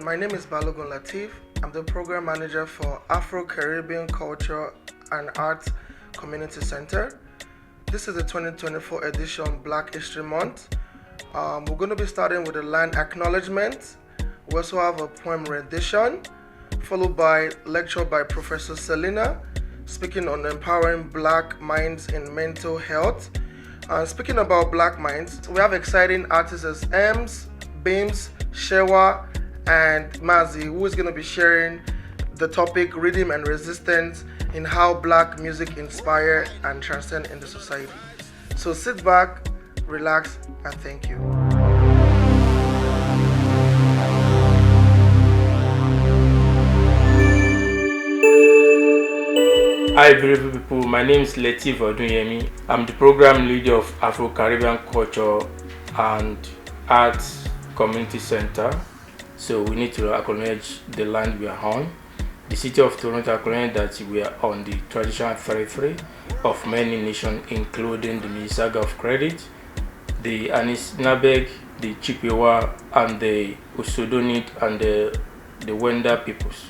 My name is Balogun Latif. I'm the program manager for Afro Caribbean Culture and Arts Community Center. This is the 2024 edition Black History Month. We're going to be starting with a line acknowledgement. We also have a poem rendition, followed by lecture by Professor Selina, speaking on empowering Black minds in mental health. Speaking about Black minds, we have exciting artists as Ems, Beams, Shewa, and Mazi, who is going to be sharing the topic Rhythm and Resistance in how Black music inspire and transcend in the society. So sit back, relax, and thank you. Hi beautiful people, my name is Latif Odunyemi. I'm the program leader of Afro Caribbean Culture and Arts Community Center. So we need to acknowledge the land we are on. The city of Toronto acknowledges that we are on the traditional territory of many nations, including the Mississauga of Credit, the Anishinaabe, the Chippewa, and the Usodonit, and the Wenda peoples.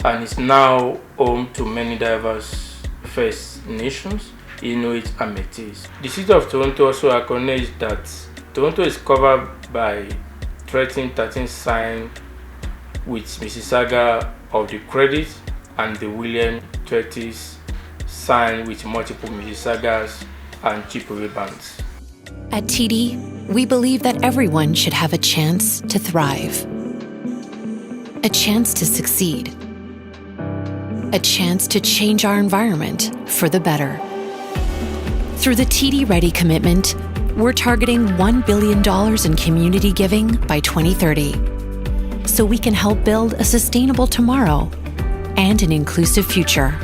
And it's now home to many diverse First Nations, Inuit, and Métis. The city of Toronto also acknowledges that Toronto is covered by 13 sign with Mississauga of the Credit and the William 30s sign with multiple Mississaugas and Chippewa bands. At TD, we believe that everyone should have a chance to thrive, a chance to succeed, a chance to change our environment for the better. Through the TD Ready commitment, we're targeting $1 billion in community giving by 2030, so we can help build a sustainable tomorrow and an inclusive future.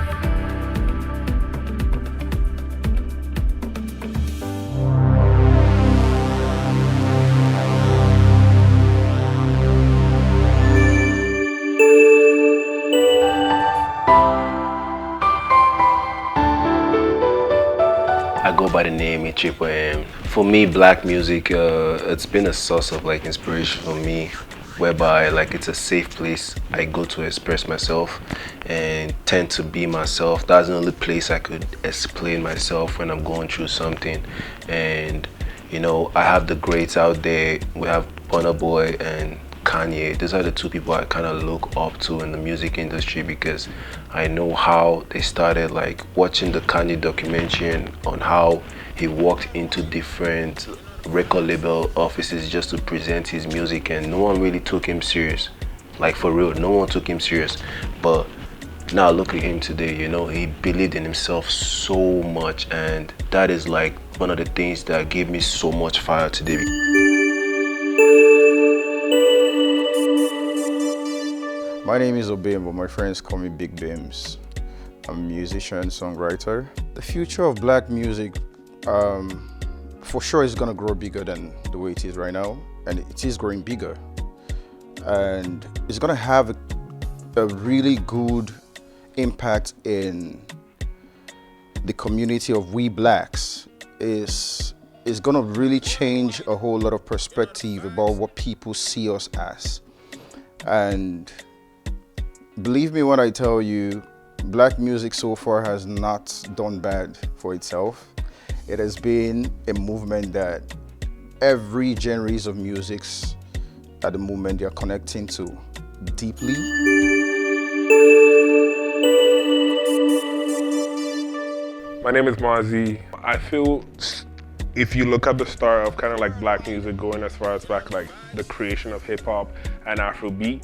I go by the name Ichipo. For me, Black music, it's been a source of inspiration for me, whereby it's a safe place I go to express myself and tend to be myself. That's the only place I could explain myself when I'm going through something. And I have the greats out there. We have Burna Boy and Kanye. These are the two people I kind of look up to in the music industry, because I know how they started, watching the Kanye documentary on how he walked into different record label offices just to present his music, and no one really took him serious. For real, no one took him serious. But now look at him today, he believed in himself so much, and that is one of the things that gave me so much fire today. My name is Obim, but my friends call me Big Bims. I'm a musician, songwriter. The future of Black music, for sure, is gonna grow bigger than the way it is right now, and it is growing bigger. And it's gonna have a really good impact in the community of we Blacks. Is gonna really change a whole lot of perspective about what people see us as. And believe me when I tell you, Black music so far has not done bad for itself. It has been a movement that every genres of musics at the moment they are connecting to deeply. My name is Mazi. I feel if you look at the start of kind of Black music going as far as back the creation of hip hop and Afrobeat,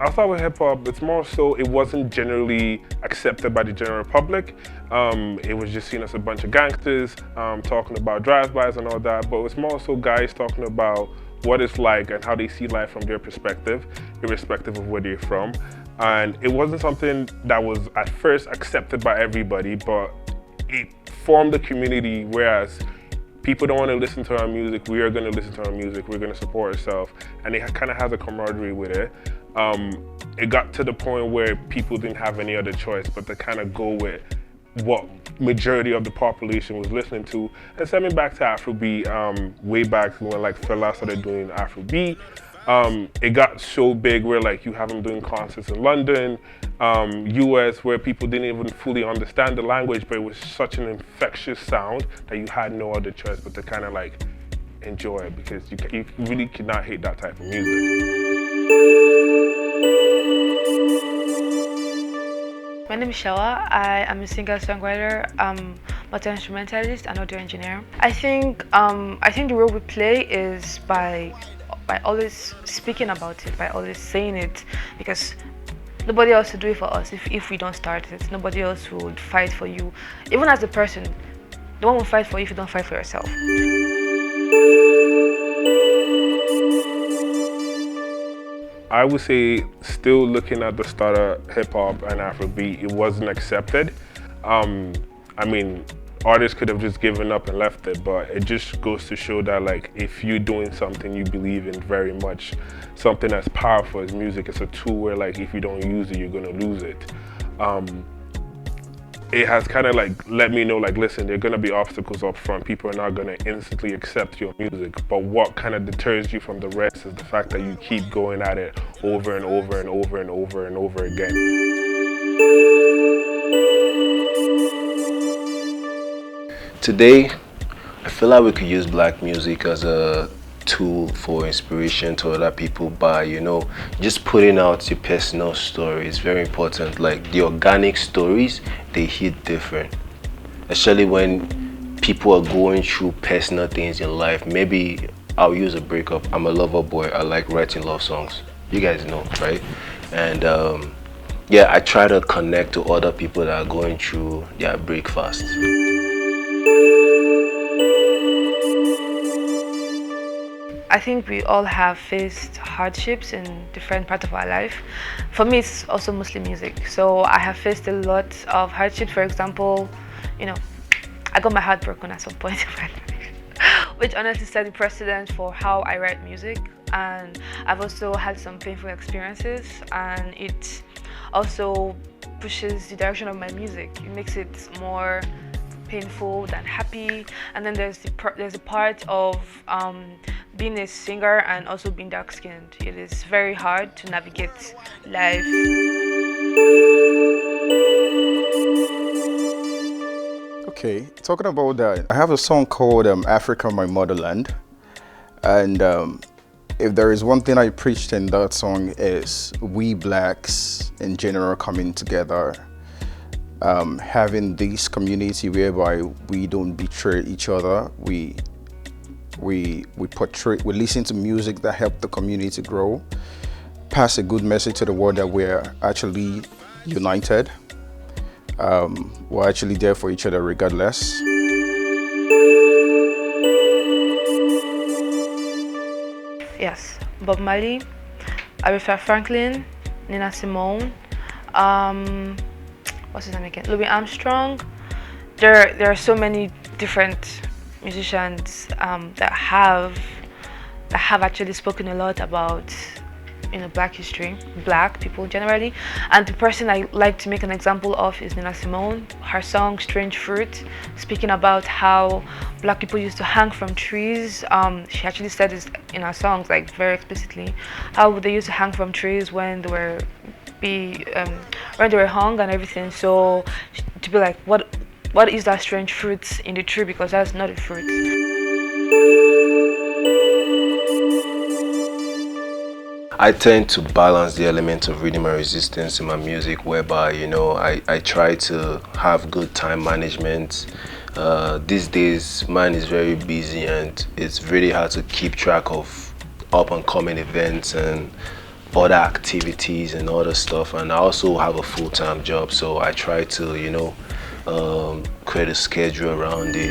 I'll start with hip hop. It's more so it wasn't generally accepted by the general public. It was just seen as a bunch of gangsters talking about drive-bys and all that, but it's more so guys talking about what it's like and how they see life from their perspective, irrespective of where they're from. And it wasn't something that was at first accepted by everybody, but it formed a community, whereas people don't want to listen to our music, we are going to listen to our music, we're going to support ourselves, and it kind of has a camaraderie with it. It got to the point where people didn't have any other choice but to kind of go with what majority of the population was listening to. And sending back to Afrobeat, way back when Fela started doing Afrobeat, It got so big where like you have them doing concerts in London, US, where people didn't even fully understand the language, but it was such an infectious sound that you had no other choice but to kind of like enjoy it, because you really could not hate that type of music. My name is Shawa. I am a singer-songwriter, multi-instrumentalist, and audio engineer. I think the role we play is by always speaking about it, by always saying it, because nobody else will do it for us if we don't start it. Nobody else would fight for you. Even as a person, no one will fight for you if you don't fight for yourself. I would say, still looking at the start of hip hop and Afrobeat, it wasn't accepted. I mean, artists could have just given up and left it, but it just goes to show that like if you're doing something you believe in very much, something as powerful as music, it's a tool where like if you don't use it, you're gonna lose it. It has kind of like let me know like, listen, there are gonna be obstacles up front. People are not gonna instantly accept your music, but what kind of deters you from the rest is the fact that you keep going at it over and over and over and over and over again. Today, I feel like we could use black music as a tool for inspiration to other people by, you know, just putting out your personal story is very important. Like the organic stories, they hit different, especially when people are going through personal things in life. Maybe I'll use a breakup. I'm a lover boy. I like writing love songs. You guys know, right? And yeah, I try to connect to other people that are going through their breakfast. I think we all have faced hardships in different parts of our life. For me, it's also mostly music. So I have faced a lot of hardships. For example, you know, I got my heart broken at some point in my life, which honestly set the precedent for how I write music. And I've also had some painful experiences, and it also pushes the direction of my music. It makes it more painful than happy. And then there's a part of being a singer and also being dark-skinned. It is very hard to navigate life. Okay, talking about that, I have a song called Africa, My Motherland. And if there is one thing I preached in that song is we blacks in general coming together, having this community whereby we don't betray each other. We listen to music that help the community grow, pass a good message to the world that we're actually united. We're actually there for each other regardless. Yes, Bob Marley, Aretha Franklin, Nina Simone, what's his name again? Louis Armstrong. There are so many different musicians that have actually spoken a lot about, you know, black history, black people generally. And the person I like to make an example of is Nina Simone. Her song Strange Fruit, speaking about how black people used to hang from trees. She actually said this in her songs, like very explicitly, how they used to hang from trees when they were hung and everything. So to be like, what is that strange fruit in the tree, because that's not a fruit. I tend to balance the element of rhythm and resistance in my music, whereby, you know, I try to have good time management. These days, mine is very busy and it's really hard to keep track of up and coming events and other activities and other stuff. And I also have a full-time job, so I try to, you know, create a schedule around it.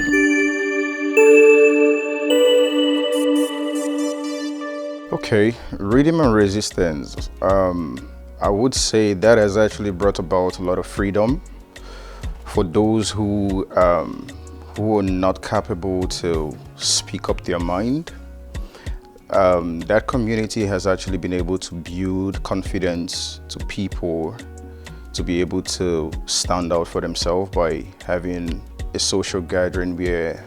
Okay, rhythm and resistance. I would say that has actually brought about a lot of freedom for those who are not capable to speak up their mind. That community has actually been able to build confidence to people to be able to stand out for themselves by having a social gathering where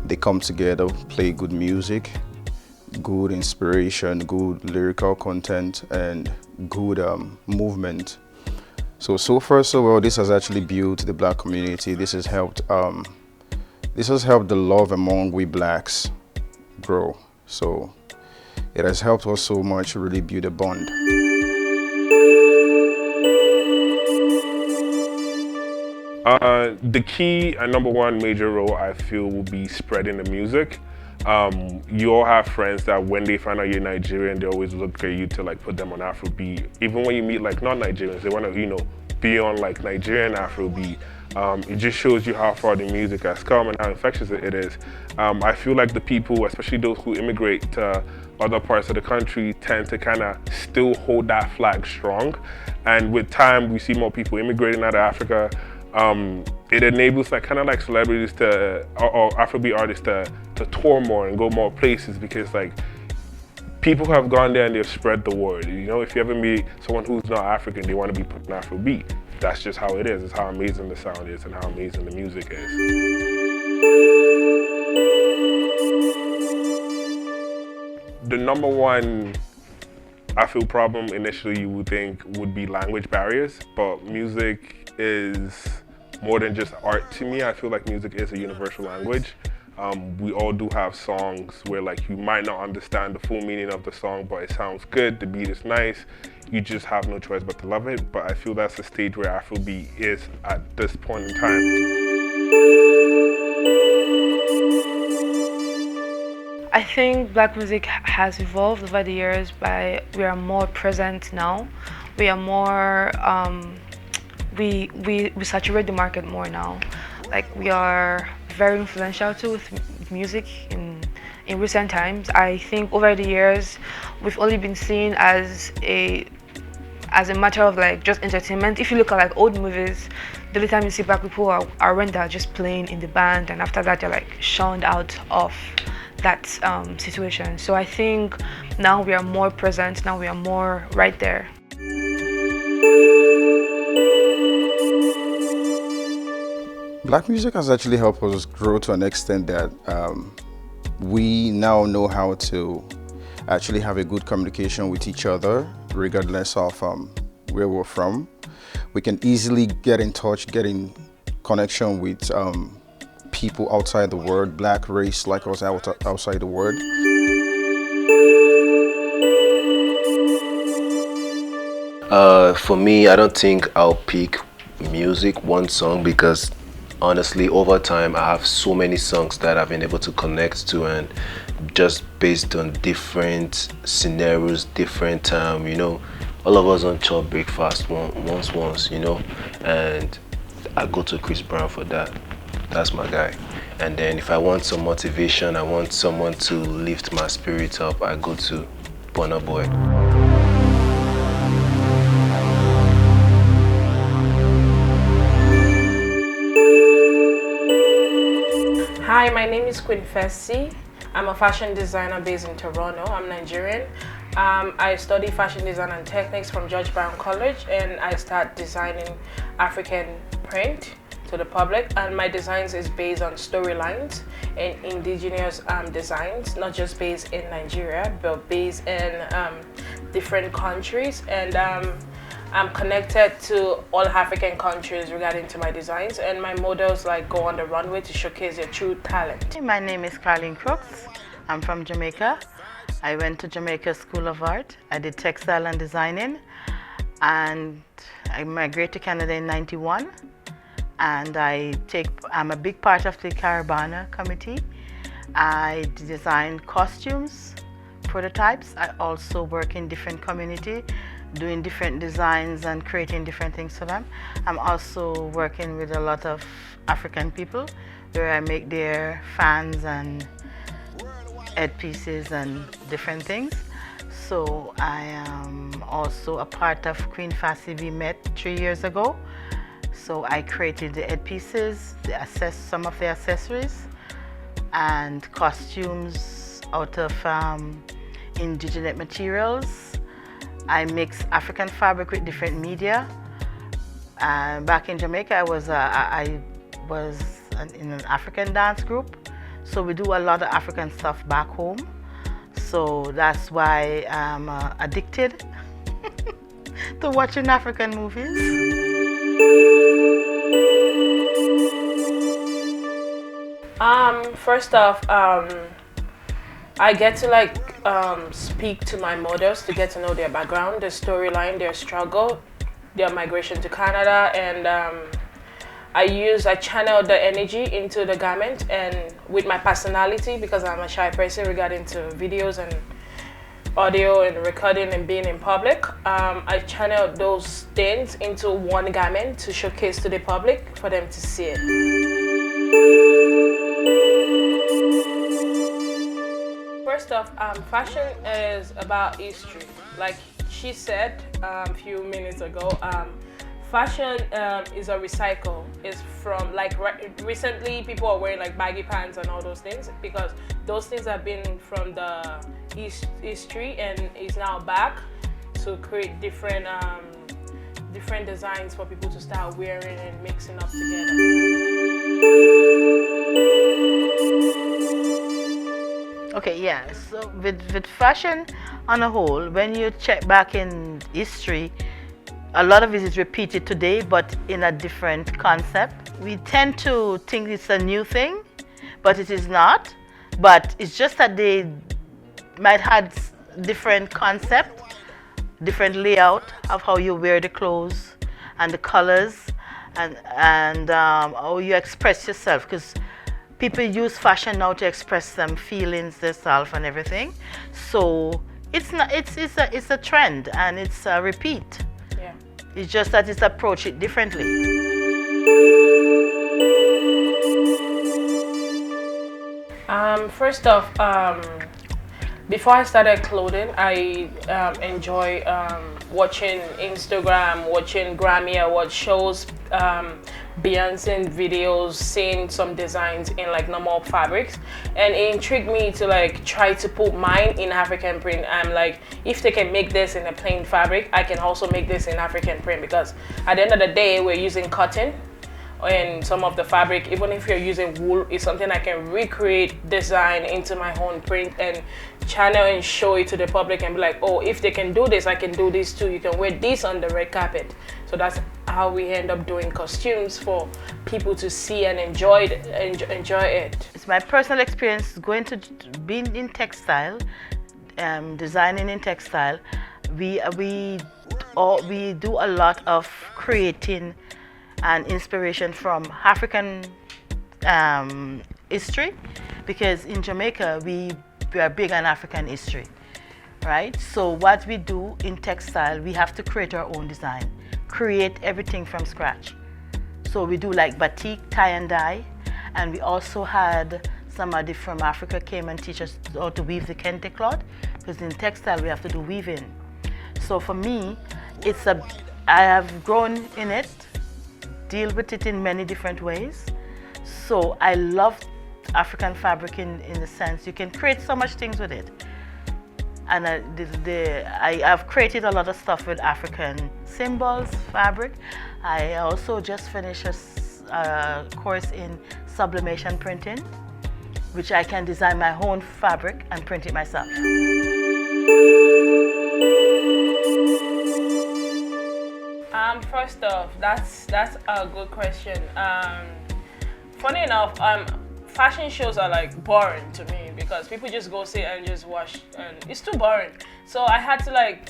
they come together, play good music, good inspiration, good lyrical content, and good movement. So far so well. This has actually built the Black community. This has helped the love among we Blacks grow. So it has helped us so much really build a bond. The key and number one major role I feel will be spreading the music. You all have friends that when they find out you're Nigerian, they always look at you to like put them on Afrobeat. Even when you meet like non-Nigerians, they want to be on like Nigerian Afrobeat. It just shows you how far the music has come and how infectious it is. I feel like the people, especially those who immigrate to other parts of the country, tend to kind of still hold that flag strong. And with time, we see more people immigrating out of Africa. It enables like kind of like celebrities to or Afrobeat artists to tour more and go more places, because like people have gone there and they've spread the word. If you ever meet someone who's not African, they want to be put in Afrobeat. That's just how it is. It's how amazing the sound is and how amazing the music is. The number one, I feel, problem initially you would think would be language barriers, but music is more than just art to me. I feel like music is a universal language. We all do have songs where like you might not understand the full meaning of the song, but it sounds good, the beat is nice, you just have no choice but to love it. But I feel that's the stage where Afrobeat is at this point in time. I think Black music has evolved over the years we are more present now. We are more, we saturate the market more now. Like we are very influential too with music in recent times. I think over the years we've only been seen as a matter of like just entertainment. If you look at like old movies, the only time you see Black people are when they're just playing in the band, and after that they're like shunned out of that situation. So I think now we are more present, now we are more right there. Black music has actually helped us grow to an extent that we now know how to actually have a good communication with each other, regardless of where we're from. We can easily get in touch, get in connection with people outside the world, Black race like us outside the world. For me, I don't think I'll pick one song, because honestly, over time, I have so many songs that I've been able to connect to, and just based on different scenarios, different time, all of us don't chop breakfast once, and I go to Chris Brown for that. That's my guy. And then if I want some motivation, I want someone to lift my spirit up, I go to Burna Boy. Hi, my name is Qweenfecy. I'm a fashion designer based in Toronto. I'm Nigerian. I study fashion design and techniques from George Brown College, and I start designing African print to the public, and my designs is based on storylines and indigenous designs, not just based in Nigeria but based in different countries, and I'm connected to all African countries regarding to my designs, and my models like go on the runway to showcase their true talent. My name is Carleen Crooks. I'm from Jamaica. I went to Jamaica School of Art. I did textile and designing, and I migrated to Canada in '91. And I'm a big part of the Caravana committee. I design costumes, prototypes. I also work in different community, doing different designs and creating different things for them. I'm also working with a lot of African people, where I make their fans and headpieces and different things. So I am also a part of Qweenfecy. We met 3 years ago. So I created the headpieces, some of the accessories and costumes out of indigenous materials. I mix African fabric with different media. Back in Jamaica, I was in an African dance group. So we do a lot of African stuff back home. So that's why I'm addicted to watching African movies. First off, I get to like speak to my models to get to know their background, their storyline, their struggle, their migration to Canada, and I channel the energy into the garment, and with my personality, because I'm a shy person regarding to videos and audio and recording and being in public, I channel those things into one garment to showcase to the public for them to see it. First off, fashion is about history. Like she said a few minutes ago, fashion is a recycle. It's from like recently people are wearing like baggy pants and all those things because those things have been from the history and is now back to create different different designs for people to start wearing and mixing up together. Okay, yeah, so with fashion on a whole, when you check back in history, a lot of it is repeated today, but in a different concept. We tend to think it's a new thing, but it is not. But it's just that they might have different concept, different layout of how you wear the clothes and the colors and how you express yourself. Because people use fashion now to express them feelings, themselves, and everything. So it's a trend and it's a repeat. Yeah. It's just that it's approached differently. First off, before I started clothing, I enjoy watching Instagram, watching Grammy Award shows, Beyonce videos, seeing some designs in like normal fabrics, and it intrigued me to like try to put mine in African print. I'm like, if they can make this in a plain fabric, I can also make this in African print, because at the end of the day we're using cotton and some of the fabric. Even if you're using wool, it's something I can recreate, design into my own print and channel and show it to the public and be like, oh, if they can do this, I can do this too. You can wear this on the red carpet. So that's how we end up doing costumes for people to see and enjoy it. It's my personal experience going to being in textile, designing in textile. We do a lot of creating and inspiration from African history, because in Jamaica we are big on African history, right? So what we do in textile, we have to create our own design, create everything from scratch. So we do like batik, tie and dye, and we also had somebody from Africa came and teach us how to weave the kente cloth, because in textile we have to do weaving. So for me, I have grown in it, deal with it in many different ways. So I love African fabric in the sense you can create so much things with it. And I've created a lot of stuff with African symbols, fabric. I also just finished a course in sublimation printing, which I can design my own fabric and print it myself. First off, that's a good question. Funny enough, fashion shows are like boring to me because people just go sit and just watch, and it's too boring. So I had to like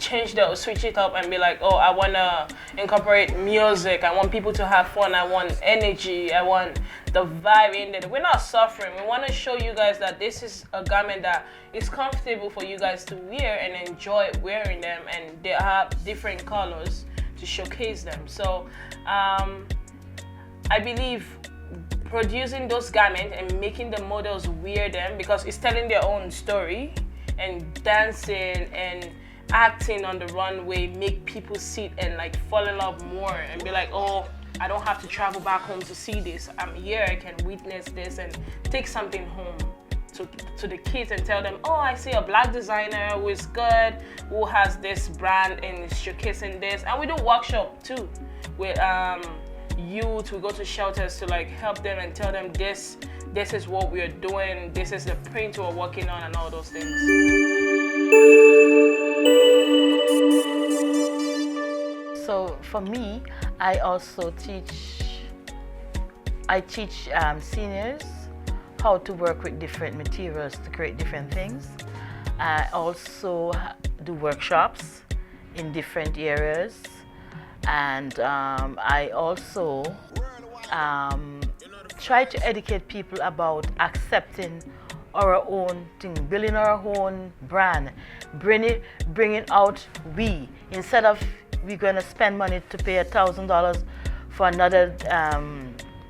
switch it up and be like, oh, I wanna incorporate music. I want people to have fun. I want energy. I want the vibe in there. We're not suffering. We want to show you guys that this is a garment that is comfortable for you guys to wear and enjoy wearing them, and they have different colors to showcase them. So I believe producing those garments and making the models wear them, because it's telling their own story, and dancing and acting on the runway make people sit and like fall in love more and be like, oh, I don't have to travel back home to see this. I'm here, I can witness this and take something home to the kids and tell them, oh, I see a black designer who is good, who has this brand and is showcasing this. And we do workshop too with youth. We go to shelters to like help them and tell them this is what we are doing, this is the print we're working on, and all those things. for me, I also teach seniors how to work with different materials to create different things. I also do workshops in different areas, and I also try to educate people about accepting our own thing, building our own brand, bringing out we. Instead of we're going to spend money to pay $1,000 for another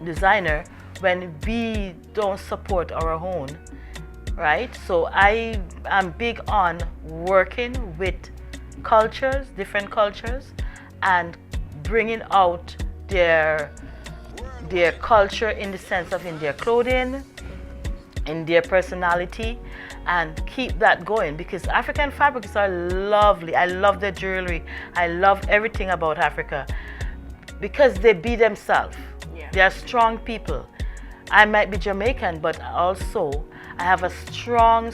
designer when we don't support our own, right? So I am big on working with cultures, different cultures, and bringing out their culture in the sense of in their clothing, in their personality, and keep that going, because African fabrics are lovely. I love the jewelry. I love everything about Africa because they be themselves. Yeah. They are strong people. I might be Jamaican, but also I have a strong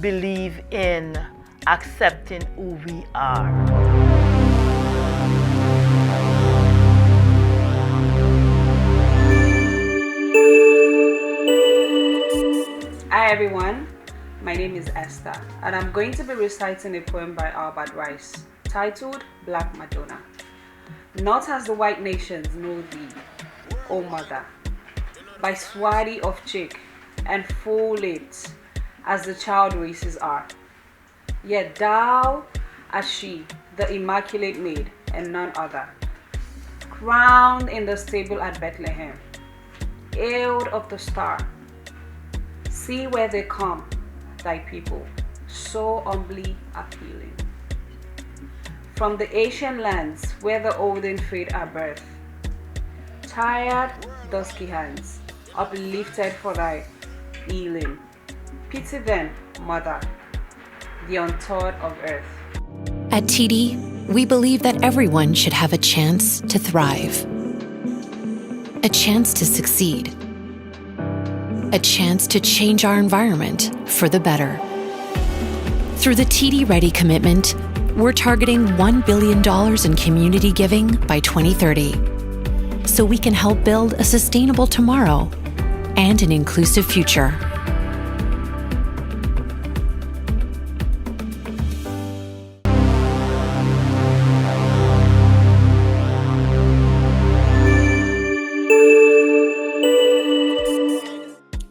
belief in accepting who we are. Hi everyone, my name is Esther, and I'm going to be reciting a poem by Albert Rice titled Black Madonna. Not as the white nations know thee, O mother, by swarthy of cheek and full lips as the child races are, yet thou as she, the immaculate maid and none other, crowned in the stable at Bethlehem, hailed of the star. See where they come, thy people, so humbly appealing. From the Asian lands where the olden fade are birth, tired, dusky hands, uplifted for thy healing. Pity them, mother, the untaught of earth. At TD, we believe that everyone should have a chance to thrive, a chance to succeed, a chance to change our environment for the better. Through the TD Ready commitment, we're targeting $1 billion in community giving by 2030, so we can help build a sustainable tomorrow and an inclusive future.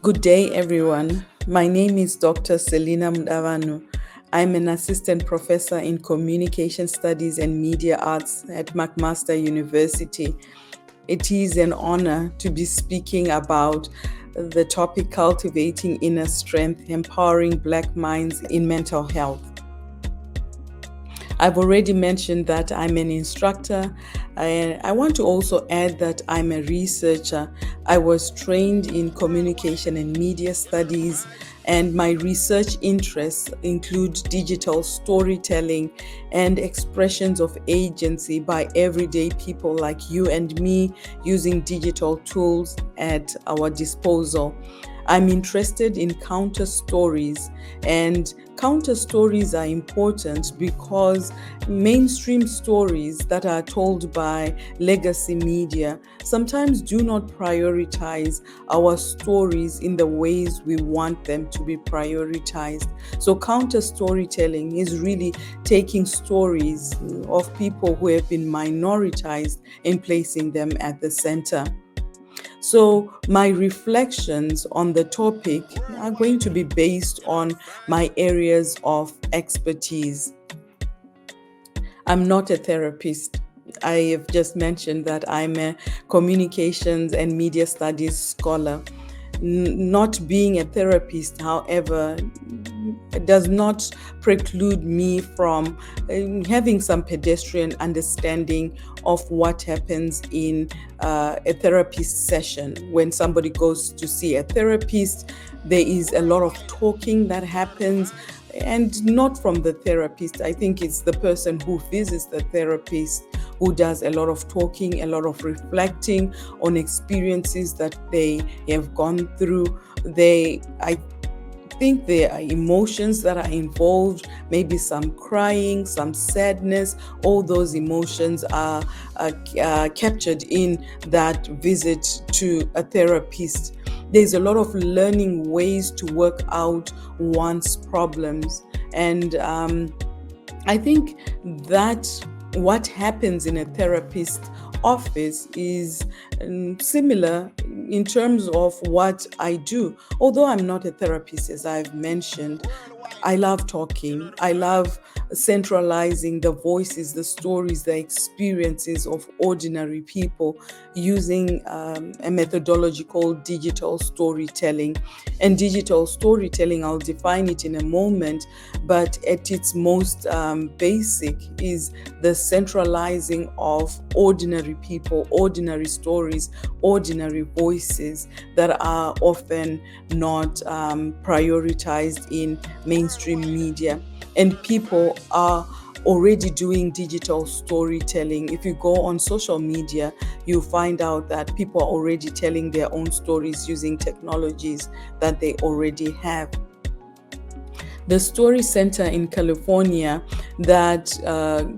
Good day, everyone. My name is Dr. Selina Mdavanu. I'm an assistant professor in communication studies and media arts at McMaster University. It is an honor to be speaking about the topic Cultivating Inner Strength, Empowering Black Minds in Mental Health. I've already mentioned that I'm an instructor. I want to also add that I'm a researcher. I was trained in communication and media studies, and my research interests include digital storytelling and expressions of agency by everyday people like you and me using digital tools at our disposal. I'm interested in counter stories, and counter stories are important because mainstream stories that are told by legacy media sometimes do not prioritize our stories in the ways we want them to be prioritized. So counter storytelling is really taking stories of people who have been minoritized and placing them at the center. So my reflections on the topic are going to be based on my areas of expertise. I'm not a therapist. I have just mentioned that I'm a communications and media studies scholar. Not being a therapist, however, does not preclude me from having some pedestrian understanding of what happens in a therapist session. When somebody goes to see a therapist, there is a lot of talking that happens, and not from the therapist. I think it's the person who visits the therapist who does a lot of talking, a lot of reflecting on experiences that they have gone through. I think there are emotions that are involved, maybe some crying, some sadness. All those emotions are captured in that visit to a therapist. There's a lot of learning ways to work out one's problems. And I think that what happens in a therapist's office is similar in terms of what I do. Although I'm not a therapist, as I've mentioned, I love talking. I love centralizing the voices, the stories, the experiences of ordinary people using a methodology called digital storytelling. And digital storytelling, I'll define it in a moment, but at its most basic is the centralizing of ordinary people, ordinary stories, ordinary voices that are often not prioritized in mainstream media. And people are already doing digital storytelling. If you go on social media, you find out that people are already telling their own stories using technologies that they already have. The Story Center in California that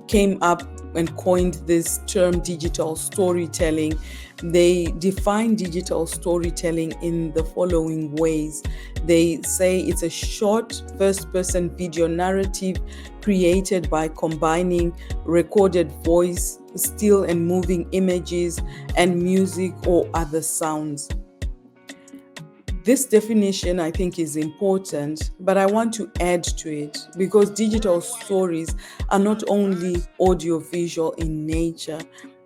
came up and coined this term digital storytelling, they define digital storytelling in the following ways. They say it's a short first-person video narrative created by combining recorded voice, still and moving images, and music or other sounds. This definition, I think, is important, but I want to add to it because digital stories are not only audiovisual in nature.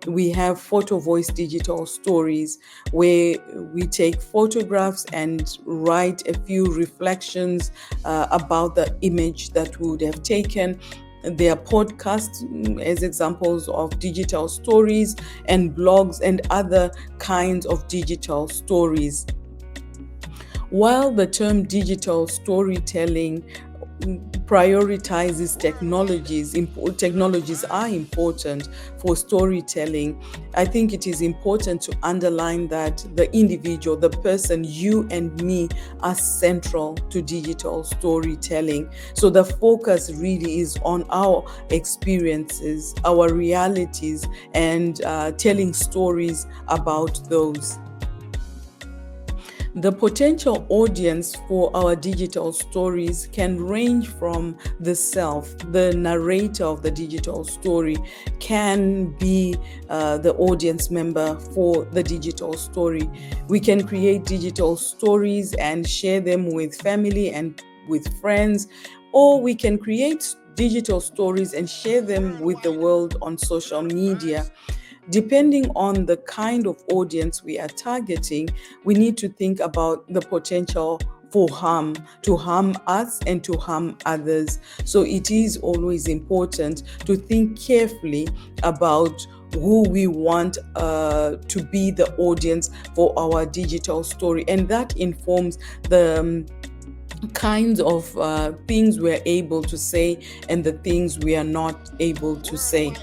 We have photo voice digital stories where we take photographs and write a few reflections about the image that we would have taken. There are podcasts as examples of digital stories, and blogs and other kinds of digital stories. While the term digital storytelling prioritizes technologies are important for storytelling, I think it is important to underline that the individual, the person, you and me, are central to digital storytelling. So the focus really is on our experiences, our realities, and telling stories about those. The potential audience for our digital stories can range from the self, the narrator of the digital story can be the audience member for the digital story. We can create digital stories and share them with family and with friends, or we can create digital stories and share them with the world on social media. Depending on the kind of audience we are targeting, we need to think about the potential for harm, to harm us and to harm others. So it is always important to think carefully about who we want to be the audience for our digital story. And that informs the kinds of things we're able to say and the things we are not able to say.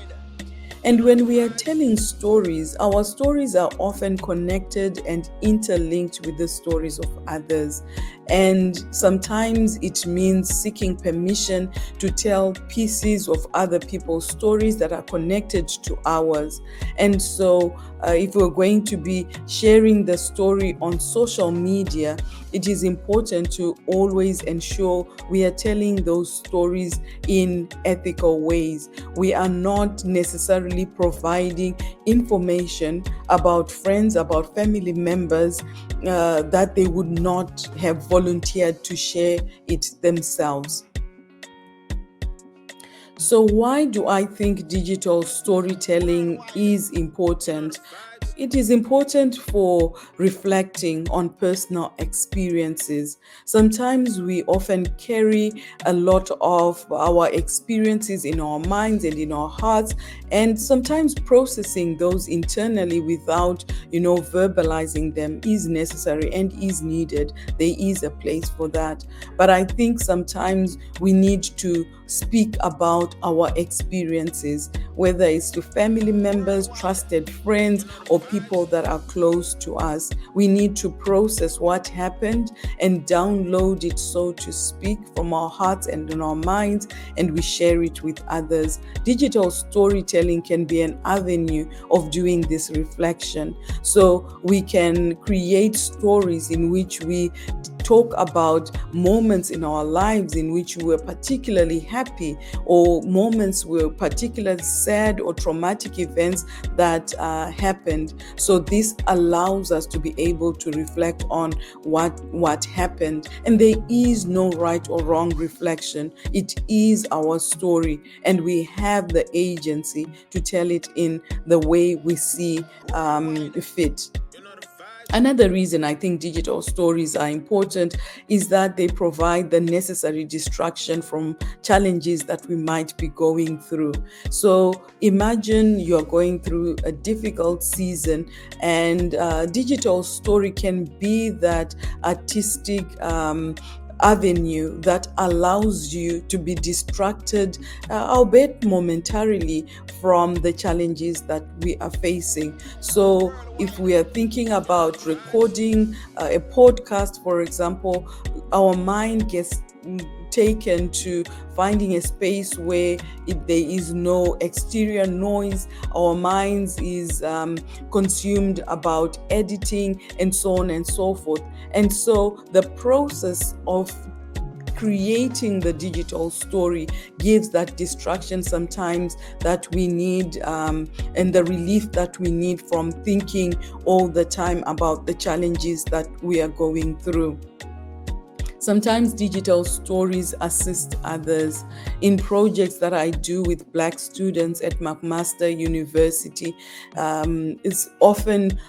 And when we are telling stories, our stories are often connected and interlinked with the stories of others. And sometimes it means seeking permission to tell pieces of other people's stories that are connected to ours. And so if we're going to be sharing the story on social media, it is important to always ensure we are telling those stories in ethical ways. We are not necessarily providing information about friends, about family members that they would not have volunteered to share it themselves. So why do I think digital storytelling is important? It is important for reflecting on personal experiences. Sometimes we often carry a lot of our experiences in our minds and in our hearts, and sometimes processing those internally without, verbalizing them is necessary and is needed. There is a place for that. But I think sometimes we need to speak about our experiences, whether it's to family members, trusted friends, or for people that are close to us. We need to process what happened and download it, so to speak, from our hearts and in our minds, and we share it with others. Digital storytelling can be an avenue of doing this reflection. So we can create stories in which we talk about moments in our lives in which we were particularly happy, or moments were particularly sad or traumatic events that happened. So this allows us to be able to reflect on what happened. And there is no right or wrong reflection. It is our story, and we have the agency to tell it in the way we see fit. Another reason I think digital stories are important is that they provide the necessary distraction from challenges that we might be going through. So imagine you're going through a difficult season, and digital story can be that artistic avenue that allows you to be distracted, albeit momentarily, from the challenges that we are facing. So if we are thinking about recording a podcast, for example, our mind gets taken to finding a space where there is no exterior noise. Our minds is consumed about editing and so on and so forth. And so the process of creating the digital story gives that distraction sometimes that we need, and the relief that we need from thinking all the time about the challenges that we are going through. Sometimes digital stories assist others. In projects that I do with Black students at McMaster University, it's often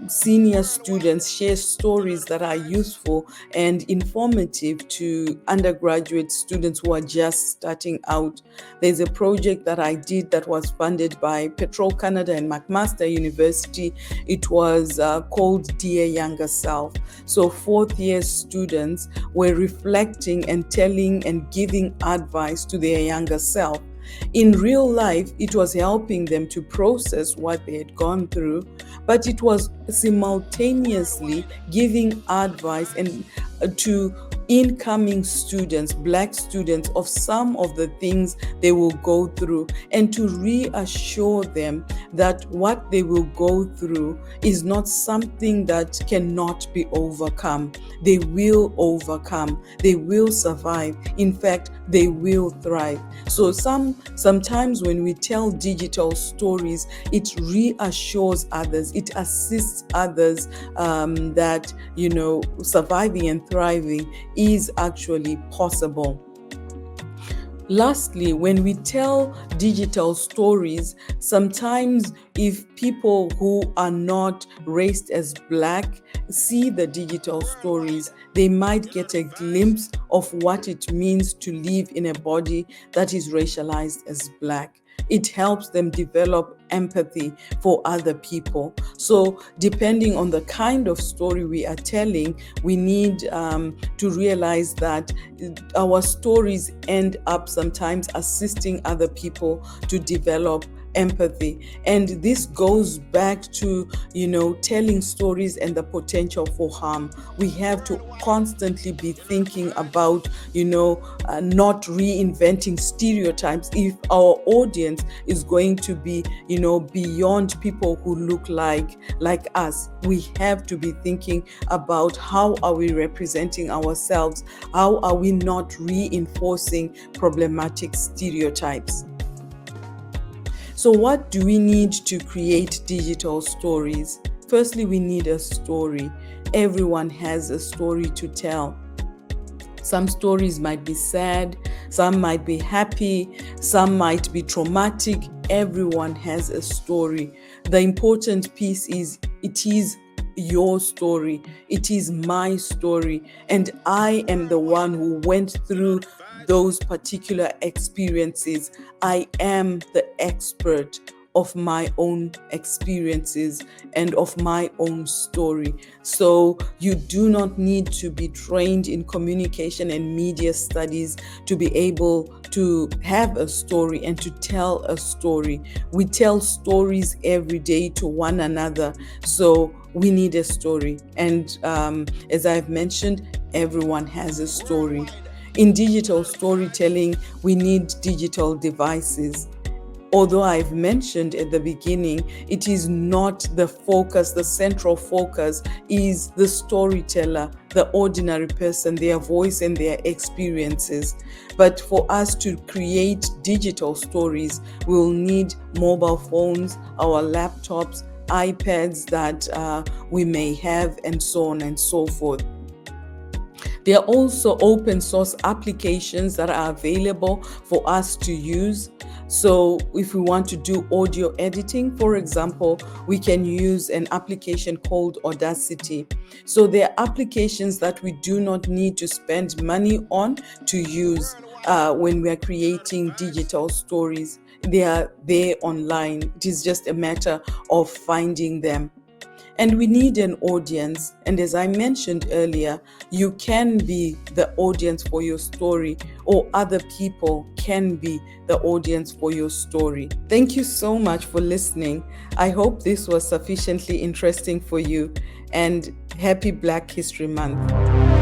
senior students share stories that are useful and informative to undergraduate students who are just starting out. There's a project that I did that was funded by Petrol Canada and McMaster University. It was called Dear Younger Self. So fourth year students were reflecting and telling and giving advice to their younger self. In real life, it was helping them to process what they had gone through, but it was simultaneously giving advice and to incoming students, Black students, of some of the things they will go through, and to reassure them that what they will go through is not something that cannot be overcome. They will overcome. They will survive. In fact, they will thrive. So sometimes when we tell digital stories, it reassures others. It assists others that, surviving and thriving is actually possible. Lastly, when we tell digital stories, sometimes if people who are not raised as Black see the digital stories, they might get a glimpse of what it means to live in a body that is racialized as Black. It helps them develop empathy for other people. So depending on the kind of story we are telling, we need to realize that our stories end up sometimes assisting other people to develop empathy. And this goes back to, telling stories and the potential for harm. We have to constantly be thinking about, not reinventing stereotypes. If our audience is going to be, beyond people who look like us, we have to be thinking about how are we representing ourselves? How are we not reinforcing problematic stereotypes? So what do we need to create digital stories? Firstly, we need a story. Everyone has a story to tell. Some stories might be sad, some might be happy, some might be traumatic. Everyone has a story. The important piece is it is your story. It is my story. And I am the one who went through those particular experiences. I am the expert of my own experiences and of my own story. So you do not need to be trained in communication and media studies to be able to have a story and to tell a story. We tell stories every day to one another, so we need a story. And as I've mentioned, everyone has a story. In digital storytelling, we need digital devices. Although I've mentioned at the beginning, it is not the focus, the central focus is the storyteller, the ordinary person, their voice and their experiences. But for us to create digital stories, we'll need mobile phones, our laptops, iPads that we may have, and so on and so forth. There are also open source applications that are available for us to use. So if we want to do audio editing, for example, we can use an application called Audacity. So there are applications that we do not need to spend money on to use when we are creating digital stories. They are there online. It is just a matter of finding them. And we need an audience. And as I mentioned earlier, you can be the audience for your story, or other people can be the audience for your story. Thank you so much for listening. I hope this was sufficiently interesting for you, and happy Black History Month.